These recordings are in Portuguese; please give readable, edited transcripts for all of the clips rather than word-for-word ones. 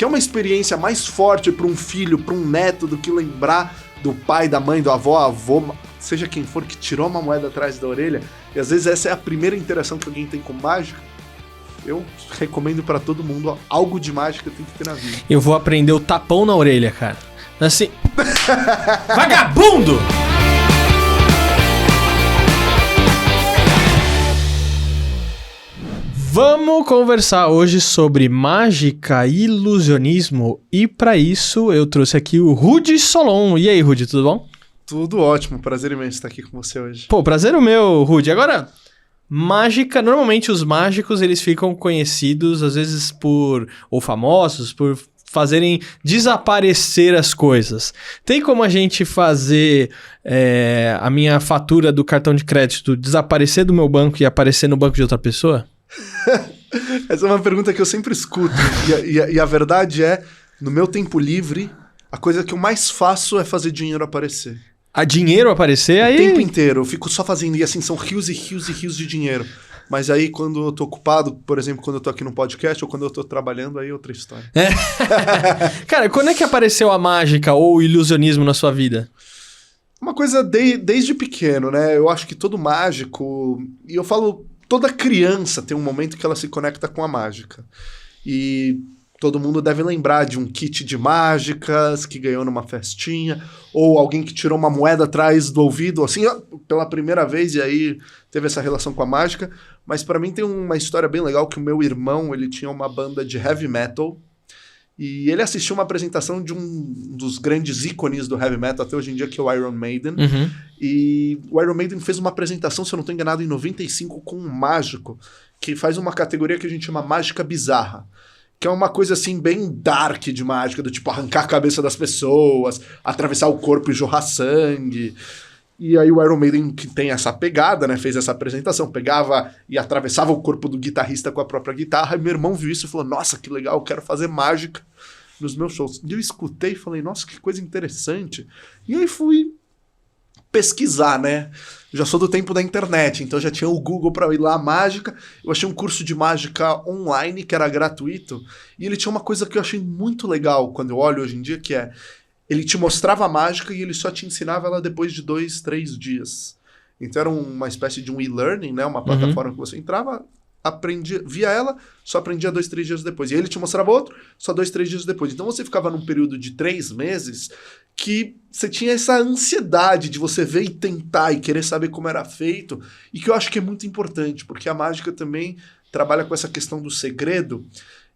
que é uma experiência mais forte para um filho, para um neto, do que lembrar do pai, da mãe, do avô, seja quem for, que tirou uma moeda atrás da orelha, e às vezes essa é a primeira interação que alguém tem com mágica. Eu recomendo para todo mundo, ó, algo de mágica tem que ter na vida. Eu vou aprender o tapão na orelha, cara. Assim... Vagabundo! Vamos conversar hoje sobre mágica e ilusionismo, e para isso eu trouxe aqui o Rudy Solon. E aí, Rudy, tudo bom? Tudo ótimo, prazer imenso estar aqui com você hoje. Pô, prazer o meu, Rudy. Agora, mágica, normalmente os mágicos eles ficam conhecidos às vezes ou famosos por fazerem desaparecer as coisas. Tem como a gente fazer a minha fatura do cartão de crédito desaparecer do meu banco e aparecer no banco de outra pessoa? Essa é uma pergunta que eu sempre escuto. E a verdade é, no meu tempo livre, a coisa que eu mais faço é fazer dinheiro aparecer. A dinheiro aparecer aí? O tempo inteiro. Eu fico só fazendo. E assim, são rios e rios e rios de dinheiro. Mas aí, quando eu tô ocupado, por exemplo, quando eu tô aqui no podcast ou quando eu tô trabalhando, aí é outra história. Cara, quando é que apareceu a mágica ou o ilusionismo na sua vida? Uma coisa desde pequeno, né? Eu acho que todo mágico... E eu falo... Toda criança tem um momento que ela se conecta com a mágica. E todo mundo deve lembrar de um kit de mágicas que ganhou numa festinha, ou alguém que tirou uma moeda atrás do ouvido, assim, pela primeira vez, e aí teve essa relação com a mágica. Mas para mim tem uma história bem legal, que o meu irmão, ele tinha uma banda de heavy metal, e ele assistiu uma apresentação de um dos grandes ícones do heavy metal até hoje em dia, que é o Iron Maiden. Uhum. E o Iron Maiden fez uma apresentação, se eu não estou enganado, em 95 com um mágico, que faz uma categoria que a gente chama mágica bizarra. Que é uma coisa assim bem dark de mágica, do tipo arrancar a cabeça das pessoas, atravessar o corpo e jorrar sangue. E aí o Iron Maiden, que tem essa pegada, né, fez essa apresentação, pegava e atravessava o corpo do guitarrista com a própria guitarra, e meu irmão viu isso e falou, nossa, que legal, eu quero fazer mágica nos meus shows. E eu escutei e falei, nossa, que coisa interessante. E aí fui pesquisar, né? Eu já sou do tempo da internet, então já tinha o Google para ir lá, mágica. Eu achei um curso de mágica online que era gratuito, e ele tinha uma coisa que eu achei muito legal quando eu olho hoje em dia, que é ele te mostrava a mágica e ele só te ensinava ela depois de 2, 3 dias. Então era uma espécie de um e-learning, né? Uma plataforma que você entrava, aprendia, via ela, só aprendia 2, 3 dias depois. E aí ele te mostrava outro, só 2, 3 dias depois. Então você ficava num período de 3 meses que você tinha essa ansiedade de você ver e tentar e querer saber como era feito. E que eu acho que é muito importante, porque a mágica também trabalha com essa questão do segredo.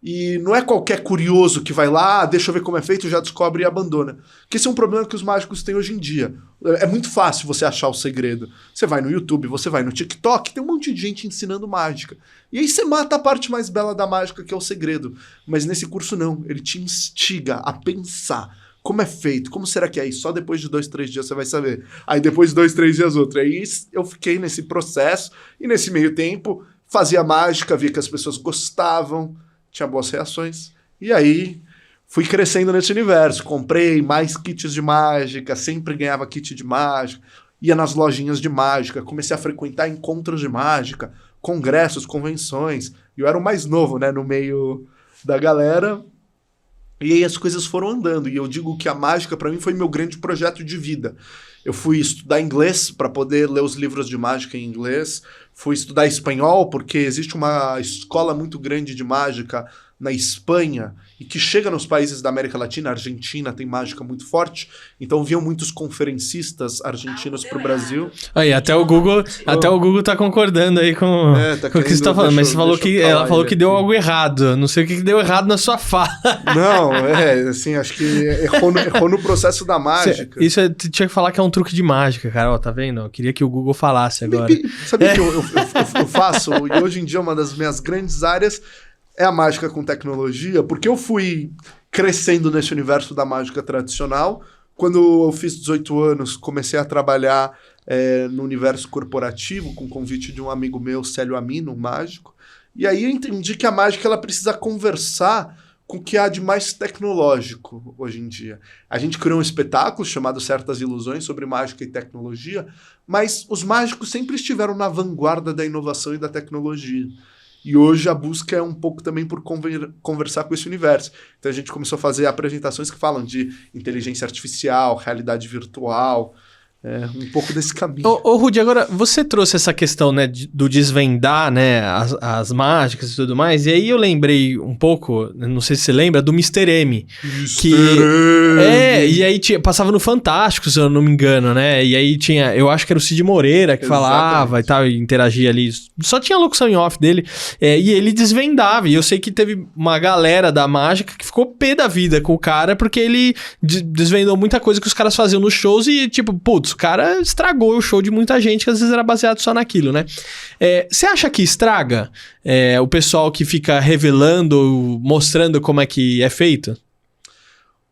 E não é qualquer curioso que vai lá, deixa eu ver como é feito, já descobre e abandona. Porque esse é um problema que os mágicos têm hoje em dia. É muito fácil você achar o segredo. Você vai no YouTube, você vai no TikTok, tem um monte de gente ensinando mágica. E aí você mata a parte mais bela da mágica, que é o segredo. Mas nesse curso não, ele te instiga a pensar. Como é feito? Como será que é? E só depois de 2, 3 dias você vai saber. Aí depois de 2, 3 dias outro. Aí eu fiquei nesse processo e nesse meio tempo fazia mágica, via que as pessoas gostavam, tinha boas reações, e aí fui crescendo nesse universo, comprei mais kits de mágica, sempre ganhava kit de mágica, ia nas lojinhas de mágica, comecei a frequentar encontros de mágica, congressos, convenções, e eu era o mais novo, né, no meio da galera, e aí as coisas foram andando, e eu digo que a mágica para mim foi meu grande projeto de vida. Eu fui estudar inglês para poder ler os livros de mágica em inglês, fui estudar espanhol porque existe uma escola muito grande de mágica na Espanha e que chega nos países da América Latina. A Argentina tem mágica muito forte, então vinham muitos conferencistas argentinos pro Brasil. Aí, até o Google tá concordando aí com o que você está falando, mas você falou que ela falou que deu algo errado. Não sei o que deu errado na sua fala. Não, assim, acho que errou no processo da mágica. Isso tinha que falar que é um truque de mágica, cara. Ó, tá vendo? Eu queria que o Google falasse agora. Sabe o que eu faço? E hoje em dia uma das minhas grandes áreas é a mágica com tecnologia, porque eu fui crescendo nesse universo da mágica tradicional. Quando eu fiz 18 anos, comecei a trabalhar no universo corporativo, com o convite de um amigo meu, Célio Amino, um mágico. E aí eu entendi que a mágica ela precisa conversar com o que há de mais tecnológico hoje em dia. A gente criou um espetáculo chamado Certas Ilusões sobre mágica e tecnologia, mas os mágicos sempre estiveram na vanguarda da inovação e da tecnologia. E hoje a busca é um pouco também por conversar com esse universo. Então a gente começou a fazer apresentações que falam de inteligência artificial, realidade virtual, um pouco desse caminho. Ô Rudy, agora você trouxe essa questão, né, do desvendar, né, as mágicas e tudo mais, e aí eu lembrei um pouco, não sei se você lembra, do Mr. M. E aí passava no Fantástico, se eu não me engano, né, e aí tinha, eu acho que era o Cid Moreira que falava e tal, e interagia ali, só tinha a locução em off dele, e ele desvendava, e eu sei que teve uma galera da mágica que ficou pé da vida com o cara, porque ele desvendou muita coisa que os caras faziam nos shows e tipo, putz, o cara estragou o show de muita gente que às vezes era baseado só naquilo, né? Você acha que estraga o pessoal que fica revelando, mostrando como é que é feito?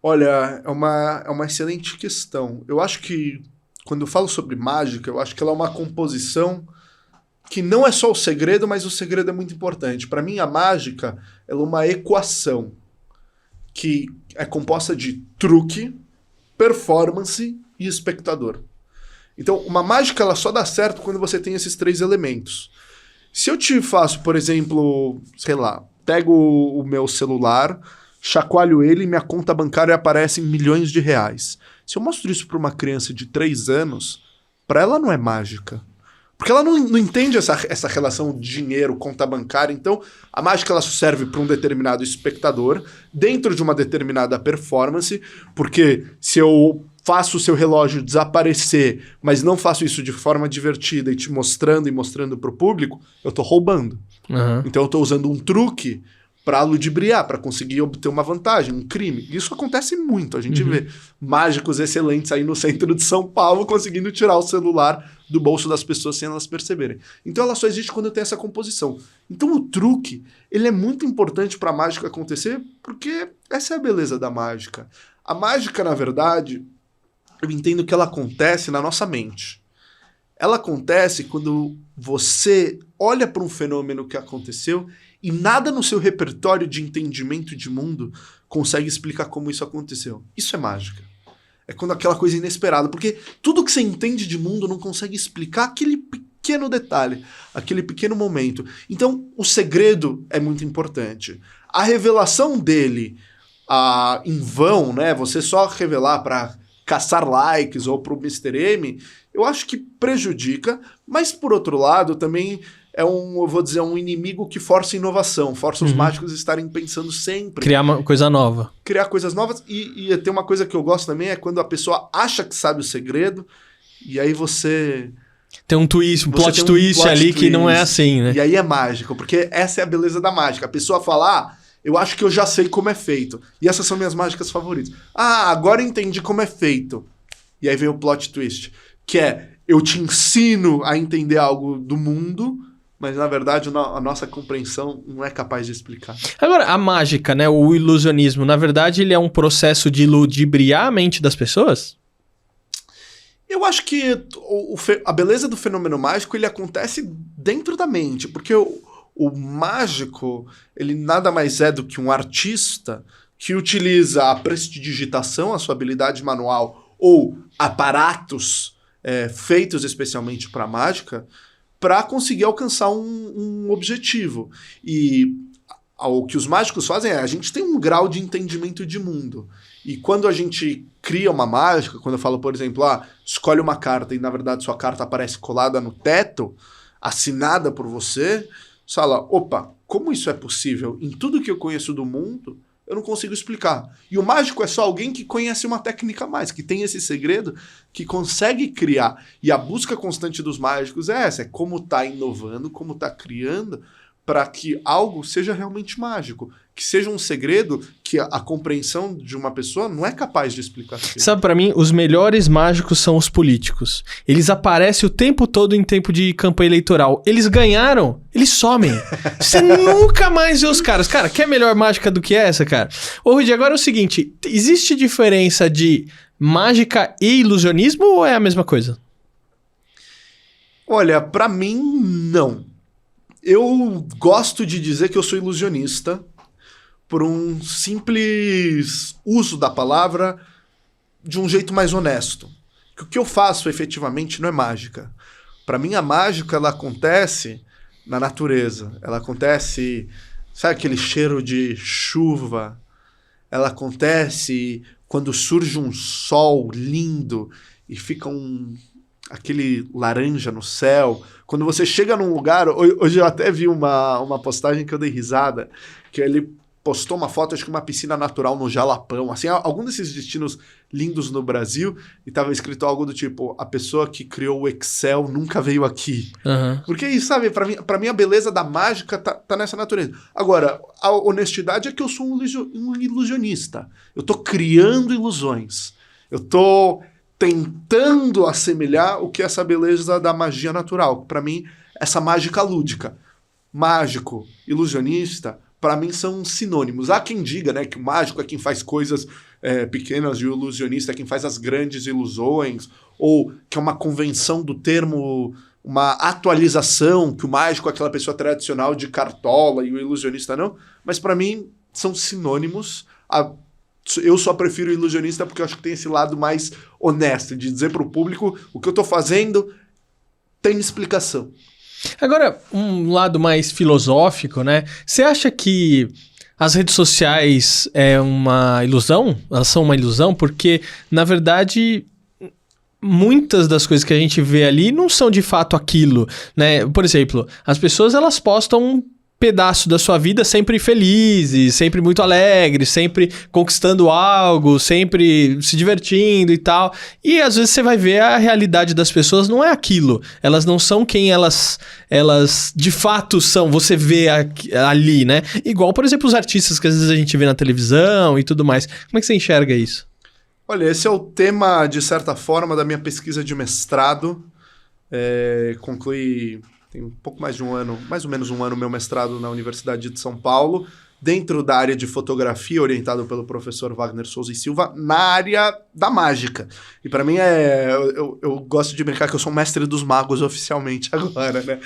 Olha, é uma excelente questão. Eu acho que, quando eu falo sobre mágica, eu acho que ela é uma composição que não é só o segredo, mas o segredo é muito importante. Para mim, a mágica ela é uma equação que é composta de truque, performance e espectador. Então, uma mágica ela só dá certo quando você tem esses 3 elementos. Se eu te faço, por exemplo, sei lá, pego o meu celular, chacoalho ele e minha conta bancária aparece em milhões de reais. Se eu mostro isso para uma criança de 3 anos, para ela não é mágica. Porque ela não entende essa relação dinheiro, conta bancária. Então, a mágica ela serve para um determinado espectador, dentro de uma determinada performance, porque se eu faço o seu relógio desaparecer, mas não faço isso de forma divertida e te mostrando e mostrando para o público, eu tô roubando. Uhum. Então eu tô usando um truque para ludibriar, para conseguir obter uma vantagem, um crime. Isso acontece muito. A gente vê mágicos excelentes aí no centro de São Paulo conseguindo tirar o celular do bolso das pessoas sem elas perceberem. Então ela só existe quando tem essa composição. Então o truque, ele é muito importante para a mágica acontecer, porque essa é a beleza da mágica. A mágica, na verdade, eu entendo que ela acontece na nossa mente. Ela acontece quando você olha para um fenômeno que aconteceu e nada no seu repertório de entendimento de mundo consegue explicar como isso aconteceu. Isso é mágica. É quando aquela coisa inesperada, porque tudo que você entende de mundo não consegue explicar aquele pequeno detalhe, aquele pequeno momento. Então, o segredo é muito importante. A revelação dele em vão, né? Você só revelar para caçar likes ou pro Mr. M, eu acho que prejudica, mas por outro lado também eu vou dizer, um inimigo que força inovação, força os mágicos a estarem pensando sempre. Criar uma coisa nova. Criar coisas novas e tem uma coisa que eu gosto também, é quando a pessoa acha que sabe o segredo e aí você... Tem um twist, plot twist ali que não é assim, né? E aí é mágico, porque essa é a beleza da mágica. A pessoa fala, eu acho que eu já sei como é feito. E essas são minhas mágicas favoritas. Agora eu entendi como é feito. E aí vem o plot twist, que é, eu te ensino a entender algo do mundo, mas na verdade a nossa compreensão não é capaz de explicar. Agora, a mágica, né, o ilusionismo, na verdade ele é um processo de ludibriar a mente das pessoas? Eu acho que a beleza do fenômeno mágico, ele acontece dentro da mente, porque o mágico, ele nada mais é do que um artista que utiliza a prestidigitação, a sua habilidade manual, ou aparatos feitos especialmente para mágica, para conseguir alcançar um objetivo. E o que os mágicos fazem a gente tem um grau de entendimento de mundo. E quando a gente cria uma mágica, quando eu falo, por exemplo, escolhe uma carta e na verdade sua carta aparece colada no teto, assinada por você, você fala, opa, como isso é possível? Em tudo que eu conheço do mundo, eu não consigo explicar. E o mágico é só alguém que conhece uma técnica a mais, que tem esse segredo, que consegue criar. E a busca constante dos mágicos é essa, é como tá inovando, como tá criando, para que algo seja realmente mágico. Que seja um segredo que a compreensão de uma pessoa não é capaz de explicar. Sabe, para mim, os melhores mágicos são os políticos. Eles aparecem o tempo todo em tempo de campanha eleitoral. Eles ganharam, eles somem. Você nunca mais vê os caras. Cara, quer melhor mágica do que essa, cara? Ô, Rudy, agora é o seguinte, existe diferença de mágica e ilusionismo ou é a mesma coisa? Olha, para mim, não. Eu gosto de dizer que eu sou ilusionista por um simples uso da palavra de um jeito mais honesto. Que o que eu faço efetivamente não é mágica. Para mim, a mágica ela acontece na natureza. Ela acontece, sabe aquele cheiro de chuva? Ela acontece quando surge um sol lindo e fica aquele laranja no céu. Quando você chega num lugar... Hoje eu até vi uma postagem que eu dei risada, que ele postou uma foto, acho que uma piscina natural no Jalapão, assim, algum desses destinos lindos no Brasil, e tava escrito algo do tipo, a pessoa que criou o Excel nunca veio aqui. Uhum. Porque isso, sabe, pra mim a beleza da mágica tá nessa natureza. Agora, a honestidade é que eu sou um ilusionista. Eu tô criando ilusões. Eu tô tentando assemelhar o que é essa beleza da magia natural. Pra mim, essa mágica lúdica. Mágico, ilusionista, para mim são sinônimos. Há quem diga, né, que o mágico é quem faz coisas pequenas e o ilusionista é quem faz as grandes ilusões, ou que é uma convenção do termo, uma atualização, que o mágico é aquela pessoa tradicional de cartola e o ilusionista não. Mas para mim são sinônimos. Eu só prefiro o ilusionista porque eu acho que tem esse lado mais honesto, de dizer para o público o que eu estou fazendo tem explicação. Agora, um lado mais filosófico, né? Você acha que as redes sociais é uma ilusão? Elas são uma ilusão? Porque, na verdade, muitas das coisas que a gente vê ali não são de fato aquilo, né? Por exemplo, as pessoas elas postam um pedaço da sua vida sempre felizes, sempre muito alegres, sempre conquistando algo, sempre se divertindo e tal. E às vezes você vai ver a realidade das pessoas não é aquilo. Elas não são quem elas de fato são. Você vê ali, né? Igual, por exemplo, os artistas que às vezes a gente vê na televisão e tudo mais. Como é que você enxerga isso? Olha, esse é o tema, de certa forma, da minha pesquisa de mestrado. Concluí... Tem um pouco mais de um ano, mais ou menos um ano, meu mestrado na Universidade de São Paulo, dentro da área de fotografia, orientado pelo professor Wagner Souza e Silva, na área da mágica. E para mim eu gosto de brincar que eu sou mestre dos magos oficialmente agora, né?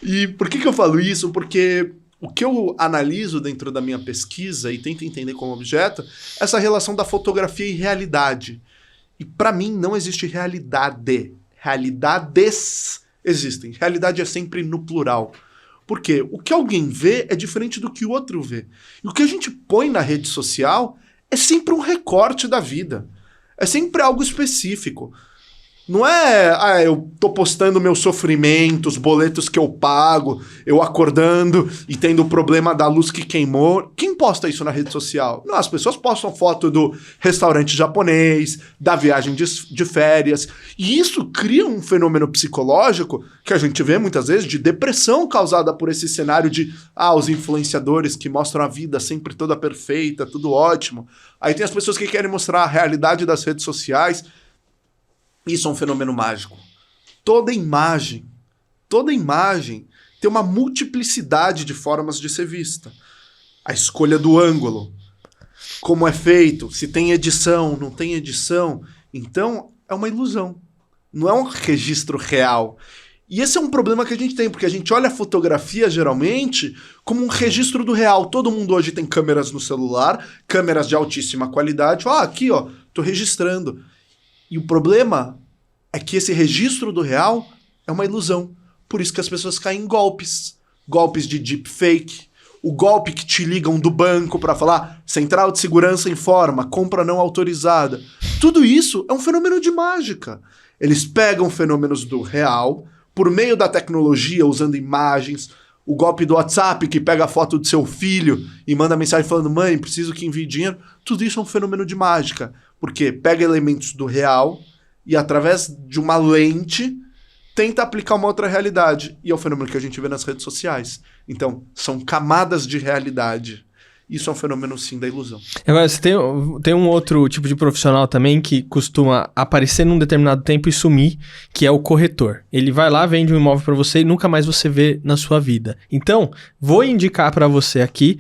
E por que eu falo isso? Porque o que eu analiso dentro da minha pesquisa e tento entender como objeto, é essa relação da fotografia e realidade. E para mim não existe realidade. Realidades existem. Realidade é sempre no plural. Por quê? O que alguém vê é diferente do que o outro vê. E o que a gente põe na rede social é sempre um recorte da vida. É sempre algo específico. Não é, eu tô postando meus sofrimentos, boletos que eu pago, eu acordando e tendo o problema da luz que queimou. Quem posta isso na rede social? Não, as pessoas postam foto do restaurante japonês, da viagem de férias. E isso cria um fenômeno psicológico que a gente vê muitas vezes de depressão causada por esse cenário de, os influenciadores que mostram a vida sempre toda perfeita, tudo ótimo. Aí tem as pessoas que querem mostrar a realidade das redes sociais. Isso é um fenômeno mágico. Toda imagem tem uma multiplicidade de formas de ser vista. A escolha do ângulo, como é feito, se tem edição, não tem edição. Então, é uma ilusão. Não é um registro real. E esse é um problema que a gente tem, porque a gente olha a fotografia, geralmente, como um registro do real. Todo mundo hoje tem câmeras no celular, câmeras de altíssima qualidade. Aqui, tô registrando. E o problema é que esse registro do real é uma ilusão. Por isso que as pessoas caem em golpes. Golpes de deepfake. O golpe que te ligam do banco para falar central de segurança informa, compra não autorizada. Tudo isso é um fenômeno de mágica. Eles pegam fenômenos do real, por meio da tecnologia, usando imagens. O golpe do WhatsApp, que pega a foto do seu filho e manda mensagem falando, mãe, preciso que envie dinheiro. Tudo isso é um fenômeno de mágica. Porque pega elementos do real e, através de uma lente, tenta aplicar uma outra realidade. E é o fenômeno que a gente vê nas redes sociais. Então, são camadas de realidade. Isso é um fenômeno, sim, da ilusão. Agora, você tem um outro tipo de profissional também que costuma aparecer num determinado tempo e sumir, que é o corretor. Ele vai lá, vende um imóvel para você e nunca mais você vê na sua vida. Então, vou indicar para você aqui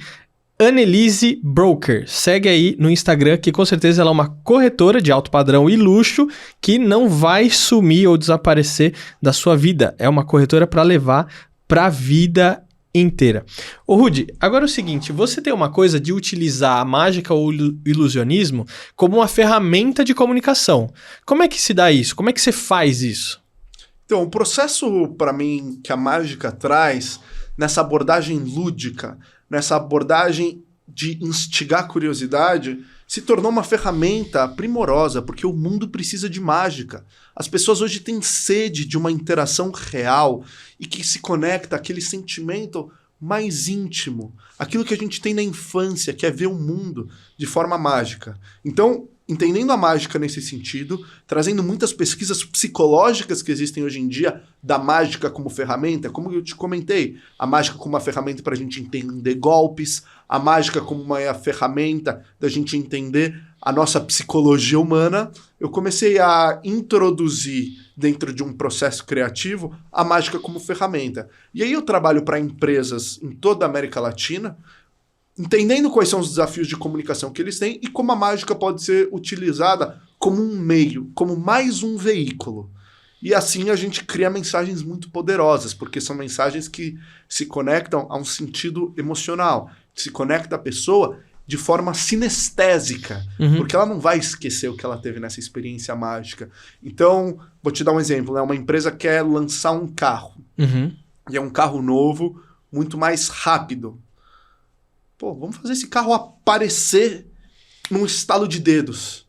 Annelise Broker. Segue aí no Instagram, que com certeza ela é uma corretora de alto padrão e luxo que não vai sumir ou desaparecer da sua vida. É uma corretora para levar para a vida inteira. Ô Rudy, agora é o seguinte, você tem uma coisa de utilizar a mágica ou o ilusionismo como uma ferramenta de comunicação. Como é que se dá isso? Como é que você faz isso? Então, o processo, para mim, que a mágica traz nessa abordagem lúdica, nessa abordagem de instigar a curiosidade, se tornou uma ferramenta primorosa, porque o mundo precisa de mágica. As pessoas hoje têm sede de uma interação real e que se conecta àquele sentimento mais íntimo, aquilo que a gente tem na infância, que é ver o mundo de forma mágica. Então, entendendo a mágica nesse sentido, trazendo muitas pesquisas psicológicas que existem hoje em dia da mágica como ferramenta, como eu te comentei, a mágica como uma ferramenta para a gente entender golpes, a mágica como uma ferramenta da gente entender a nossa psicologia humana, eu comecei a introduzir dentro de um processo criativo a mágica como ferramenta. E aí eu trabalho para empresas em toda a América Latina, entendendo quais são os desafios de comunicação que eles têm e como a mágica pode ser utilizada como um meio, como mais um veículo. E assim a gente cria mensagens muito poderosas, porque são mensagens que se conectam a um sentido emocional, se conecta a pessoa de forma sinestésica, porque ela não vai esquecer o que ela teve nessa experiência mágica. Então, vou te dar um exemplo, né? Uma empresa quer lançar um carro, e é um carro novo, muito mais rápido. Pô, vamos fazer esse carro aparecer num estalo de dedos.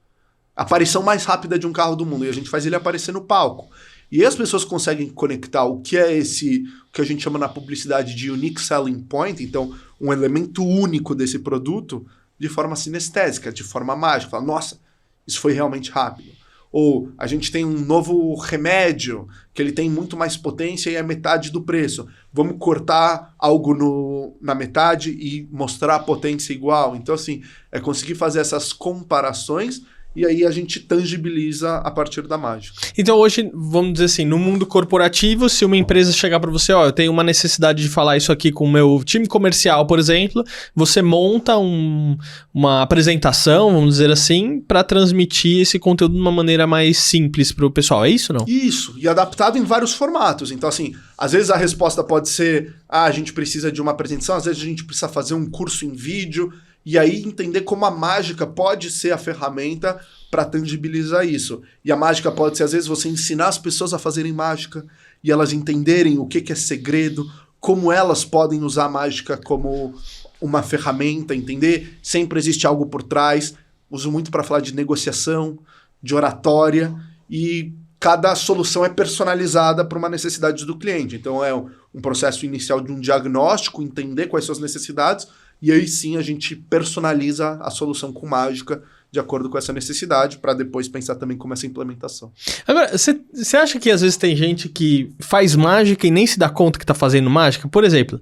A aparição mais rápida de um carro do mundo. E a gente faz ele aparecer no palco. E aí as pessoas conseguem conectar o que é o que a gente chama na publicidade de unique selling point, então um elemento único desse produto, de forma sinestésica, de forma mágica. Fala, nossa, isso foi realmente rápido. Ou a gente tem um novo remédio, que ele tem muito mais potência e é metade do preço. Vamos cortar algo na metade e mostrar a potência igual. Então, assim, é conseguir fazer essas comparações e aí a gente tangibiliza a partir da mágica. Então hoje, vamos dizer assim, no mundo corporativo, se uma empresa chegar para você, ó, eu tenho uma necessidade de falar isso aqui com o meu time comercial, por exemplo, você monta uma apresentação, vamos dizer assim, para transmitir esse conteúdo de uma maneira mais simples para o pessoal, é isso ou não? Isso, e adaptado em vários formatos. Então, assim, às vezes a resposta pode ser, a gente precisa de uma apresentação, às vezes a gente precisa fazer um curso em vídeo, e aí entender como a mágica pode ser a ferramenta para tangibilizar isso. E a mágica pode ser, às vezes, você ensinar as pessoas a fazerem mágica e elas entenderem o que é segredo, como elas podem usar a mágica como uma ferramenta, entender? Sempre existe algo por trás. Uso muito para falar de negociação, de oratória, e cada solução é personalizada para uma necessidade do cliente. Então é um processo inicial de um diagnóstico, entender quais são as necessidades, e aí sim a gente personaliza a solução com mágica de acordo com essa necessidade, para depois pensar também como essa implementação. Agora, você acha que às vezes tem gente que faz mágica e nem se dá conta que tá fazendo mágica? Por exemplo,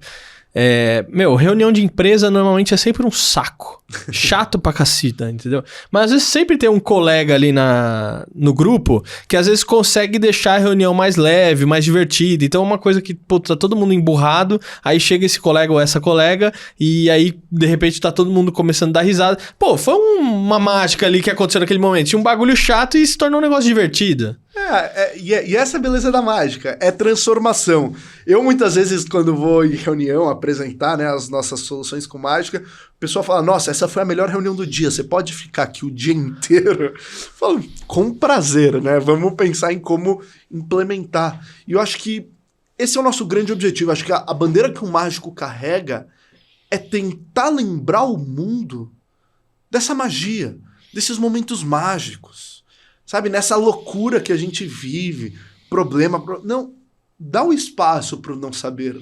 reunião de empresa normalmente é sempre um saco. Chato pra caceta, entendeu? Mas às vezes sempre tem um colega ali no grupo que às vezes consegue deixar a reunião mais leve, mais divertida. Então é uma coisa que, pô, tá todo mundo emburrado, aí chega esse colega ou essa colega e aí de repente tá todo mundo começando a dar risada. Pô, foi uma mágica ali que aconteceu naquele momento. Tinha um bagulho chato e se tornou um negócio divertido. E essa é a beleza da mágica, é transformação. Eu muitas vezes, quando vou em reunião apresentar, né, as nossas soluções com mágica, o pessoal fala, nossa, essa foi a melhor reunião do dia, você pode ficar aqui o dia inteiro? Eu falo, com prazer, né? Vamos pensar em como implementar. E eu acho que esse é o nosso grande objetivo. Acho que a bandeira que um mágico carrega é tentar lembrar o mundo dessa magia, desses momentos mágicos. Sabe, nessa loucura que a gente vive, não, dá o espaço para o não saber,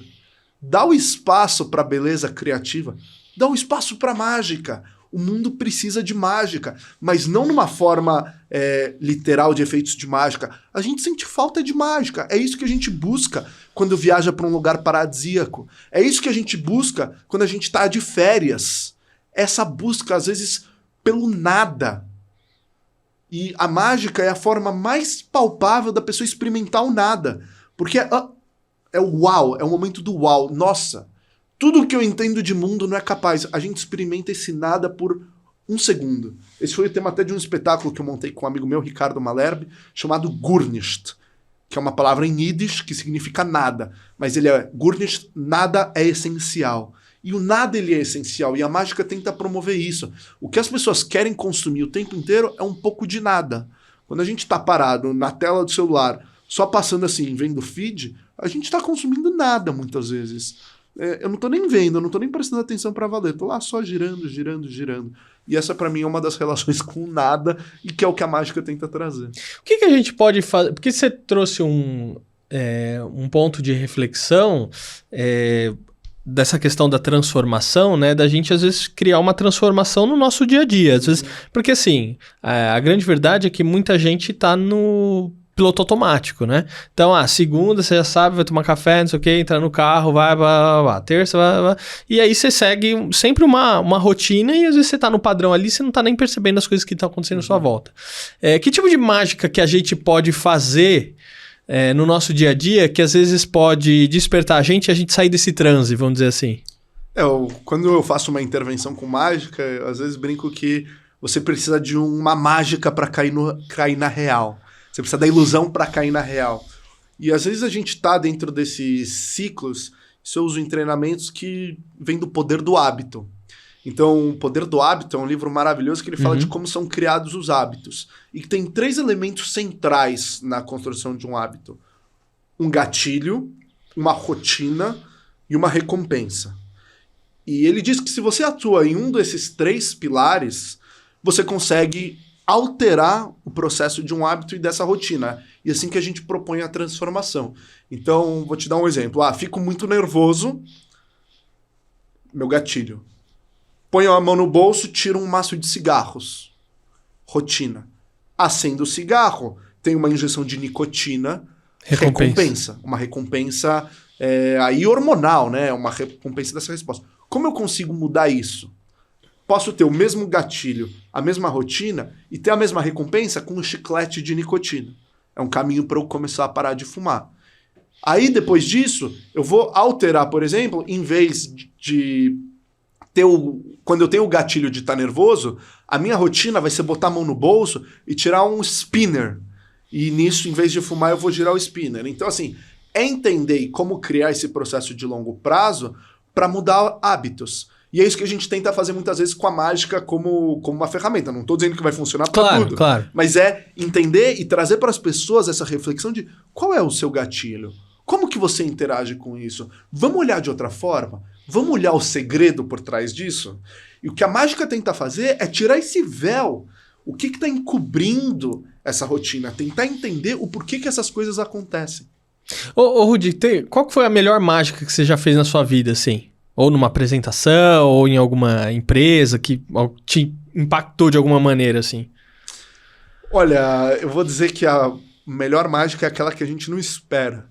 dá o espaço para a beleza criativa, dá o espaço para a mágica. O mundo precisa de mágica, mas não numa forma literal de efeitos de mágica. A gente sente falta de mágica, é isso que a gente busca quando viaja para um lugar paradisíaco, é isso que a gente busca quando a gente está de férias, essa busca às vezes pelo nada. E a mágica é a forma mais palpável da pessoa experimentar o nada. Porque é o uau, é o momento do uau. Nossa, tudo que eu entendo de mundo não é capaz. A gente experimenta esse nada por um segundo. Esse foi o tema até de um espetáculo que eu montei com um amigo meu, Ricardo Malherbe, chamado Gurnisht, que é uma palavra em Yiddish que significa nada. Mas ele é Gurnisht, nada é essencial. E o nada ele é essencial, e a mágica tenta promover isso. O que as pessoas querem consumir o tempo inteiro é um pouco de nada. Quando a gente está parado na tela do celular, só passando assim, vendo feed, a gente está consumindo nada muitas vezes. eu não tô nem vendo, eu não tô nem prestando atenção pra valer. Tô lá só girando, girando, girando. E essa pra mim é uma das relações com nada e que é o que a mágica tenta trazer. O que a gente pode fazer? Porque você trouxe um ponto de reflexão dessa questão da transformação, né? Da gente, às vezes, criar uma transformação no nosso dia a dia. Às vezes, porque, assim, a grande verdade é que muita gente tá no piloto automático, né? Então, segunda, você já sabe, vai tomar café, não sei o quê, entrar no carro, vai. Terça, vai. E aí você segue sempre uma rotina e às vezes você tá no padrão ali, você não tá nem percebendo as coisas que estão acontecendo à sua volta. Que tipo de mágica que a gente pode fazer no nosso dia a dia que às vezes pode despertar a gente e a gente sair desse transe, vamos dizer assim? Quando eu faço uma intervenção com mágica, eu, às vezes brinco que você precisa de uma mágica para cair na real. Você precisa da ilusão para cair na real. E às vezes a gente tá dentro desses ciclos, isso eu uso em treinamentos que vem do poder do hábito. Então, o Poder do Hábito é um livro maravilhoso que ele fala de como são criados os hábitos. E que tem 3 elementos centrais na construção de um hábito. Um gatilho, uma rotina e uma recompensa. E ele diz que se você atua em um desses 3 pilares, você consegue alterar o processo de um hábito e dessa rotina. E assim que a gente propõe a transformação. Então, vou te dar um exemplo. Fico muito nervoso, meu gatilho. Ponho a mão no bolso, tiro um maço de cigarros. Rotina. Acendo o cigarro, tem uma injeção de nicotina, recompensa. Uma recompensa aí hormonal, né? Uma recompensa dessa resposta. Como eu consigo mudar isso? Posso ter o mesmo gatilho, a mesma rotina e ter a mesma recompensa com um chiclete de nicotina. É um caminho para eu começar a parar de fumar. Aí, depois disso, eu vou alterar, por exemplo, em vez de quando eu tenho o gatilho de estar nervoso, a minha rotina vai ser botar a mão no bolso e tirar um spinner. E nisso, em vez de fumar, eu vou girar o spinner. Então, assim, entender como criar esse processo de longo prazo para mudar hábitos. E é isso que a gente tenta fazer muitas vezes com a mágica como uma ferramenta. Não estou dizendo que vai funcionar para tudo. Claro. Mas é entender e trazer para as pessoas essa reflexão de qual é o seu gatilho? Como que você interage com isso? Vamos olhar de outra forma? Vamos olhar o segredo por trás disso? E o que a mágica tenta fazer é tirar esse véu. O que está encobrindo essa rotina? Tentar entender o porquê que essas coisas acontecem. Ô Rudy, qual que foi a melhor mágica que você já fez na sua vida, assim? Ou numa apresentação, ou em alguma empresa que te impactou de alguma maneira, assim? Olha, eu vou dizer que a melhor mágica é aquela que a gente não espera.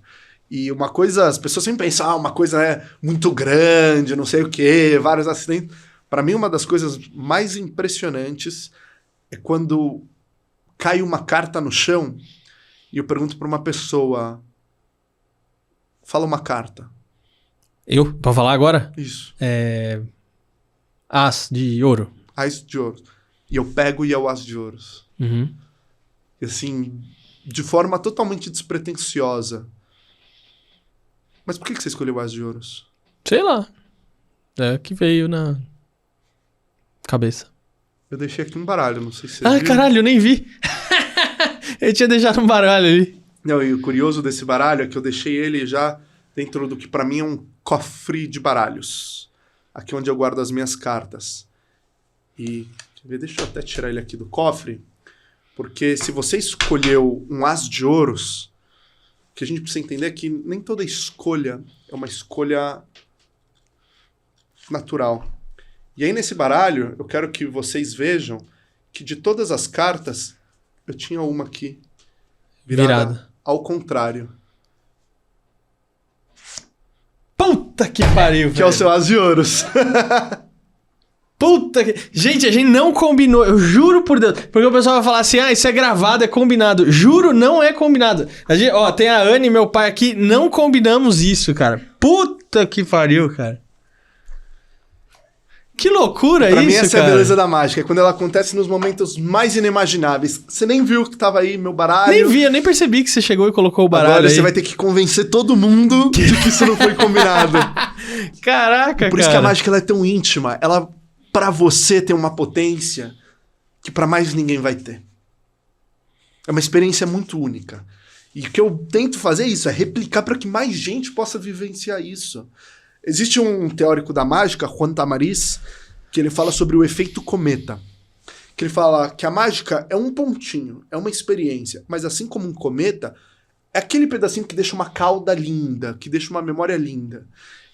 E uma coisa, as pessoas sempre pensam, uma coisa muito grande, não sei o quê, vários acidentes. Para mim, uma das coisas mais impressionantes é quando cai uma carta no chão e eu pergunto para uma pessoa, fala uma carta. Eu? Pra falar agora? Isso. As de ouro. As de ouro. E eu pego e é o as de ouros. Uhum. E assim, de forma totalmente despretensiosa. Mas por que você escolheu o as de ouros? Sei lá. É que veio na cabeça. Eu deixei aqui um baralho, não sei se você viu. Caralho, eu nem vi. Eu tinha deixado um baralho ali. Não, e o curioso desse baralho é que eu deixei ele já dentro do que pra mim é um cofre de baralhos. Aqui onde eu guardo as minhas cartas. E deixa eu até tirar ele aqui do cofre. Porque se você escolheu um as de ouros, o que a gente precisa entender é que nem toda escolha é uma escolha natural. E aí nesse baralho, eu quero que vocês vejam que de todas as cartas, eu tinha uma aqui virada. Ao contrário. Puta que pariu, velho. Que é o seu as de ouros. Puta que... Gente, a gente não combinou. Eu juro por Deus. Porque o pessoal vai falar assim, isso é gravado, é combinado. Juro, não é combinado. A gente, tem a Anne e meu pai aqui. Não combinamos isso, cara. Puta que pariu, cara. Que loucura isso, cara. Pra mim essa é a beleza da mágica. É quando ela acontece nos momentos mais inimagináveis. Você nem viu que tava aí meu baralho. Nem vi, eu nem percebi que você chegou e colocou o baralho. Agora aí. Você vai ter que convencer todo mundo de que isso não foi combinado. Caraca, Por isso que a mágica ela é tão íntima. Ela, pra você, tem uma potência que pra mais ninguém vai ter. É uma experiência muito única. E o que eu tento fazer é isso, é replicar pra que mais gente possa vivenciar isso. Existe um teórico da mágica, Juan Tamariz, que ele fala sobre o efeito cometa. Que ele fala que a mágica é um pontinho, é uma experiência, mas assim como um cometa, é aquele pedacinho que deixa uma cauda linda, que deixa uma memória linda.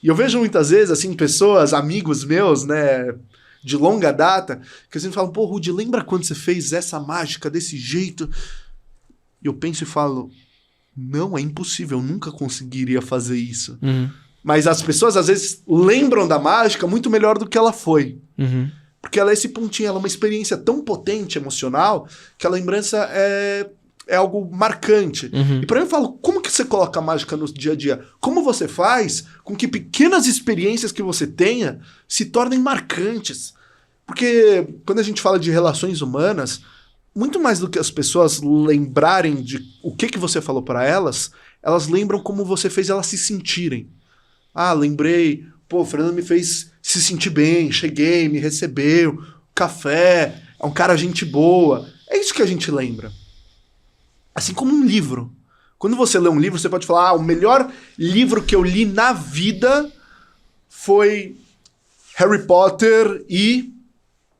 E eu vejo muitas vezes, assim, pessoas, amigos meus, né, de longa data, que assim falam, pô, Rudy, lembra quando você fez essa mágica desse jeito? E eu penso e falo, não, é impossível, eu nunca conseguiria fazer isso. Mas as pessoas, às vezes, lembram da mágica muito melhor do que ela foi. Porque ela é esse pontinho, ela é uma experiência tão potente, emocional, que a lembrança é algo marcante. E pra mim eu falo, como que você coloca a mágica no dia a dia? Como você faz com que pequenas experiências que você tenha se tornem marcantes? Porque quando a gente fala de relações humanas, muito mais do que as pessoas lembrarem de o que você falou para elas lembram como você fez elas se sentirem. Ah, lembrei, pô, o Fernando me fez se sentir bem, cheguei, me recebeu, café, é um cara gente boa. É isso que a gente lembra. Assim como um livro. Quando você lê um livro, você pode falar, o melhor livro que eu li na vida foi Harry Potter e,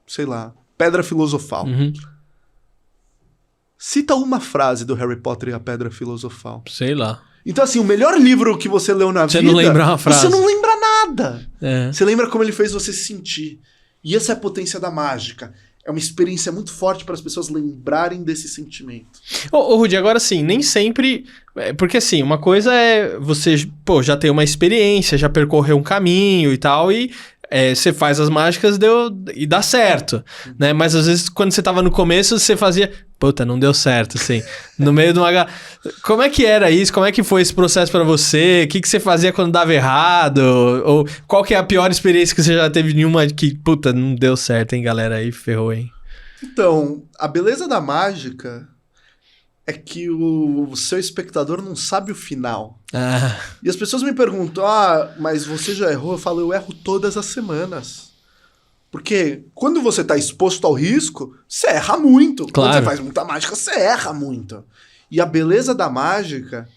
sei lá, Pedra Filosofal. Cita uma frase do Harry Potter e a Pedra Filosofal. Sei lá. Então, assim, o melhor livro que você leu na vida... Você não lembra uma frase. Você não lembra nada. É. Você lembra como ele fez você se sentir. E essa é a potência da mágica. É uma experiência muito forte para as pessoas lembrarem desse sentimento. Ô, Rudy, agora sim, nem sempre... Porque assim, uma coisa é você, pô, já tem uma experiência, já percorreu um caminho e tal, e você faz as mágicas e dá certo, né? Mas às vezes, quando você tava no começo, você fazia... Puta, não deu certo, assim. No meio de uma... Como é que era isso? Como é que foi esse processo pra você? O que você fazia quando dava errado? Ou qual que é a pior experiência que você já teve nenhuma que, puta, não deu certo, hein, galera? Aí ferrou, hein? Então, a beleza da mágica é que o seu espectador não sabe o final. E as pessoas me perguntam, mas você já errou? Eu falo, eu erro todas as semanas. Porque quando você está exposto ao risco, você erra muito. Claro. Quando você faz muita mágica, você erra muito. E a beleza da mágica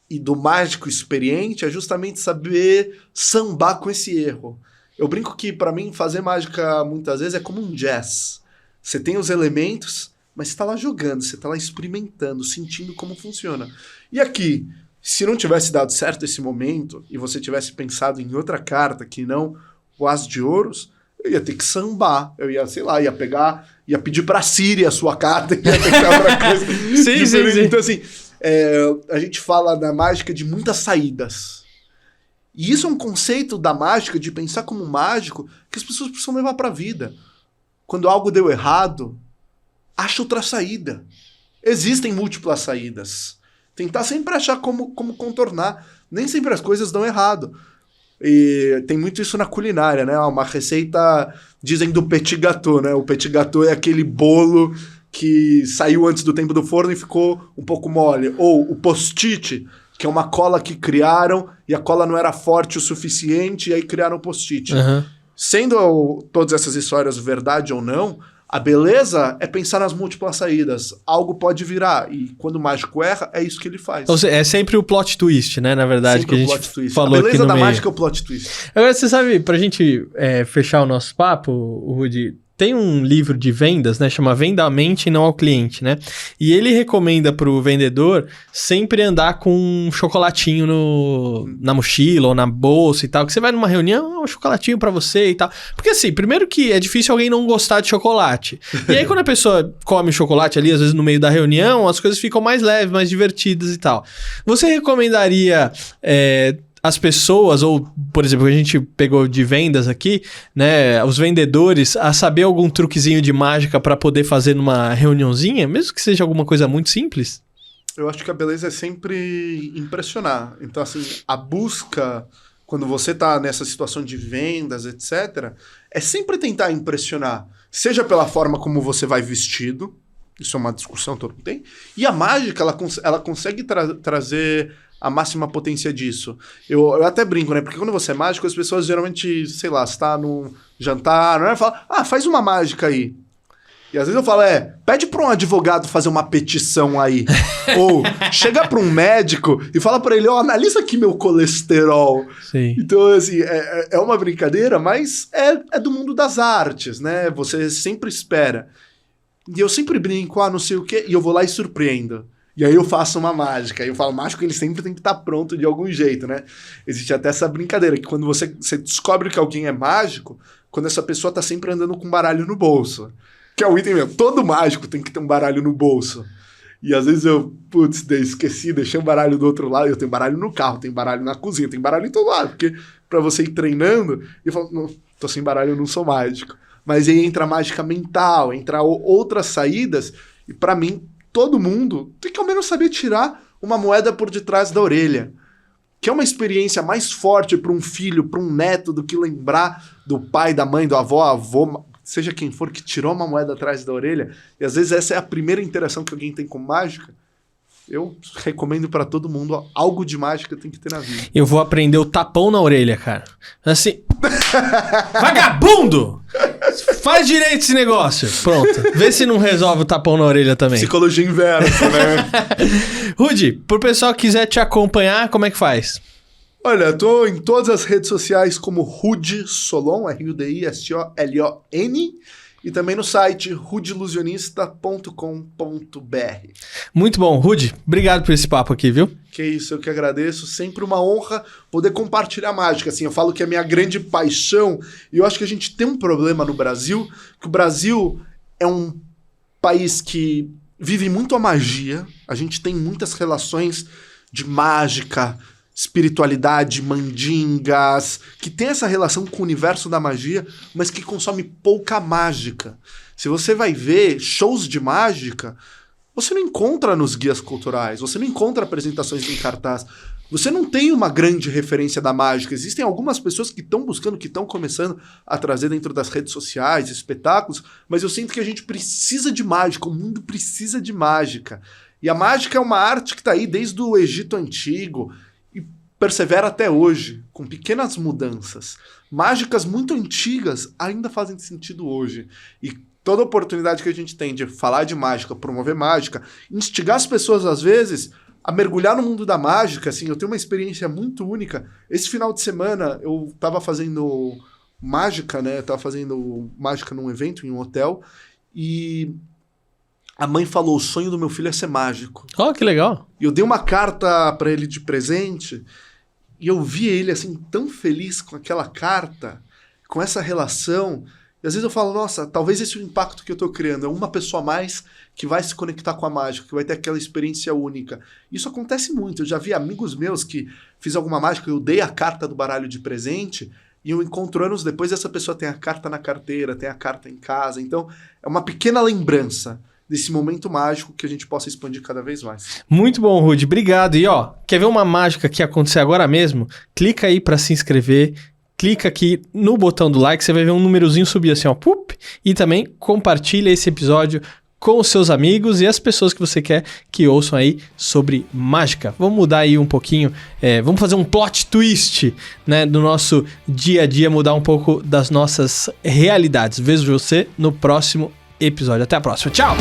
e do mágico experiente é justamente saber sambar com esse erro. Eu brinco que, para mim, fazer mágica muitas vezes é como um jazz. Você tem os elementos, mas você está lá jogando, você está lá experimentando, sentindo como funciona. E aqui, se não tivesse dado certo esse momento e você tivesse pensado em outra carta que não o As de Ouros, eu ia ter que sambar. Eu ia, sei lá, ia pedir pra Siri a sua carta, ia pegar outra coisa. Sim. Então, assim, a gente fala da mágica de muitas saídas. E isso é um conceito da mágica, de pensar como mágico, que as pessoas precisam levar pra vida. Quando algo deu errado, acha outra saída. Existem múltiplas saídas. Tentar sempre achar como contornar. Nem sempre as coisas dão errado. E tem muito isso na culinária, né? Uma receita, dizem, do petit gâteau, né? O petit gâteau é aquele bolo que saiu antes do tempo do forno e ficou um pouco mole. Ou o post-it, que é uma cola que criaram e a cola não era forte o suficiente e aí criaram o post-it. Sendo todas essas histórias verdade ou não, a beleza é pensar nas múltiplas saídas. Algo pode virar. E quando o mágico erra, é isso que ele faz. Então, é sempre o plot twist, né? Na verdade, sempre que a gente falou aqui no meio. A beleza da mágica é o plot twist. Agora, você sabe, pra gente fechar o nosso papo, Rudy, tem um livro de vendas, né? Chama Venda à Mente e Não ao Cliente, né? E ele recomenda pro vendedor sempre andar com um chocolatinho na mochila ou na bolsa e tal. Que você vai numa reunião, um chocolatinho pra você e tal. Porque assim, primeiro que é difícil alguém não gostar de chocolate. E aí quando a pessoa come o chocolate ali, às vezes no meio da reunião, as coisas ficam mais leves, mais divertidas e tal. Você recomendaria... as pessoas, ou, por exemplo, a gente pegou de vendas aqui, né, os vendedores, a saber algum truquezinho de mágica para poder fazer numa reuniãozinha, mesmo que seja alguma coisa muito simples? Eu acho que a beleza é sempre impressionar. Então, assim, a busca, quando você tá nessa situação de vendas, etc., é sempre tentar impressionar. Seja pela forma como você vai vestido, isso é uma discussão que todo mundo tem, e a mágica, ela consegue trazer a máxima potência disso. Eu até brinco, né? Porque quando você é mágico, as pessoas geralmente, sei lá, você tá num jantar, não é? Fala, faz uma mágica aí. E às vezes eu falo, pede pra um advogado fazer uma petição aí. Ou chega pra um médico e fala pra ele, analisa aqui meu colesterol. Sim. Então, assim, é uma brincadeira, mas é do mundo das artes, né? Você sempre espera. E eu sempre brinco, não sei o quê, e eu vou lá e surpreendo. E aí eu faço uma mágica. Aí eu falo, mágico, ele sempre tem que estar pronto de algum jeito, né? Existe até essa brincadeira, que quando você descobre que alguém é mágico, quando essa pessoa tá sempre andando com um baralho no bolso. Que é o item mesmo. Todo mágico tem que ter um baralho no bolso. E às vezes eu, esqueci, deixei um baralho do outro lado. Eu tenho baralho no carro, tenho baralho na cozinha, tenho baralho em todo lado. Porque pra você ir treinando, eu falo, não, tô sem baralho, eu não sou mágico. Mas aí entra a mágica mental, entra outras saídas. E pra mim, todo mundo tem que ao menos saber tirar uma moeda por detrás da orelha. Que é uma experiência mais forte para um filho, para um neto, do que lembrar do pai, da mãe, do avô, seja quem for, que tirou uma moeda atrás da orelha. E às vezes essa é a primeira interação que alguém tem com mágica. Eu recomendo para todo mundo, algo de mágica tem que ter na vida. Eu vou aprender o tapão na orelha, cara. Assim, vagabundo! Faz direito esse negócio. Pronto. Vê se não resolve o tapão na orelha também. Psicologia inversa, né? Rudy, pro pessoal que quiser te acompanhar, como é que faz? Olha, eu tô em todas as redes sociais como Rudy Solon, RUDISOLON, e também no site rudilusionista.com.br. Muito bom, Rudy. Obrigado por esse papo aqui, viu? Que isso, eu que agradeço. Sempre uma honra poder compartilhar mágica. Assim, eu falo que é a minha grande paixão, e eu acho que a gente tem um problema no Brasil, que o Brasil é um país que vive muito a magia, a gente tem muitas relações de mágica, espiritualidade, mandingas, que tem essa relação com o universo da magia, mas que consome pouca mágica. Se você vai ver shows de mágica, você não encontra nos guias culturais, você não encontra apresentações em cartaz, você não tem uma grande referência da mágica. Existem algumas pessoas que estão buscando, que estão começando a trazer dentro das redes sociais, espetáculos, mas eu sinto que a gente precisa de mágica, o mundo precisa de mágica. E a mágica é uma arte que está aí desde o Egito Antigo, persevera até hoje, com pequenas mudanças. Mágicas muito antigas ainda fazem sentido hoje. E toda oportunidade que a gente tem de falar de mágica, promover mágica, instigar as pessoas, às vezes, a mergulhar no mundo da mágica, assim, eu tenho uma experiência muito única. Esse final de semana, eu tava fazendo mágica, né? Eu tava fazendo mágica num evento, em um hotel, e a mãe falou, o sonho do meu filho é ser mágico. Oh, que legal. E eu dei uma carta pra ele de presente, e eu vi ele, assim, tão feliz com aquela carta, com essa relação. E às vezes eu falo, nossa, talvez esse é o impacto que eu tô criando. É uma pessoa a mais que vai se conectar com a mágica, que vai ter aquela experiência única. Isso acontece muito. Eu já vi amigos meus que fiz alguma mágica, eu dei a carta do baralho de presente, e eu encontro anos depois, essa pessoa tem a carta na carteira, tem a carta em casa. Então, é uma pequena lembrança desse momento mágico que a gente possa expandir cada vez mais. Muito bom, Rudy. Obrigado. E quer ver uma mágica que acontecer agora mesmo? Clica aí para se inscrever, clica aqui no botão do like, você vai ver um númerozinho subir assim, pup, e também compartilha esse episódio com os seus amigos e as pessoas que você quer que ouçam aí sobre mágica. Vamos mudar aí um pouquinho, vamos fazer um plot twist, né, do nosso dia a dia, mudar um pouco das nossas realidades. Vejo você no próximo episódio. Até a próxima. Tchau!